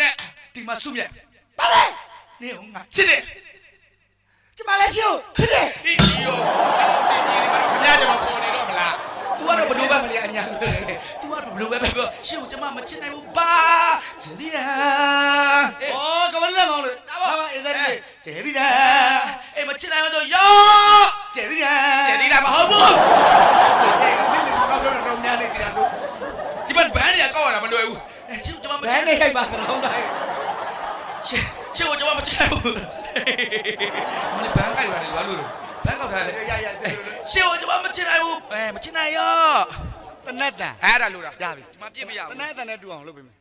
နဲ့ဒီမှာစုမြတ်ပါလေနေဟိုငါချစ်တယ်ကျမလည်းရှို့ချစ်တယ်ဟေးယောစင်ကြီးကတော့ခင်ဗျားကျွန်တော်ခေါ်နေတော့မလား तू ကတော့ဘလို့ပဲမလဲအညာလို့လေ तू ကတော့ဘလို့ပဲပြောရှင်းကိုကျမမချစ်နိုင်ဘူးပါကျေးဇူးတာဩကမလေးကောင်းလေဟာအေးစက်ကျေးဇူးတာအေးမချစ်နိုင်ဘူးဆိုယောကျေးဇူးတာမဟုတ်ဘူးဒီဘက်ဘန်းတွေကကောက်ရတာမလွယ်ဘူးရှင်းကိုကျမမချစ်ဘန်းတွေရိုက်ပါတော့တိုင်းရှင်းကိုကျမမချစ်နိုင်ဘူးမလေးဘန်းကိုက်ရတယ်လို့ဘန်းကောက်ထားတယ်ရဆဲရှင်းကိုကျမမချစ်နိုင်ဘူးမချစ်နိုင်ရောတနတ်တန်အဲ့ဒါလို့တာရပြီဒီမှာပြစ်မရဘူးတနတ်တန်နဲ့တူအောင်လုပ်ပေးမယ်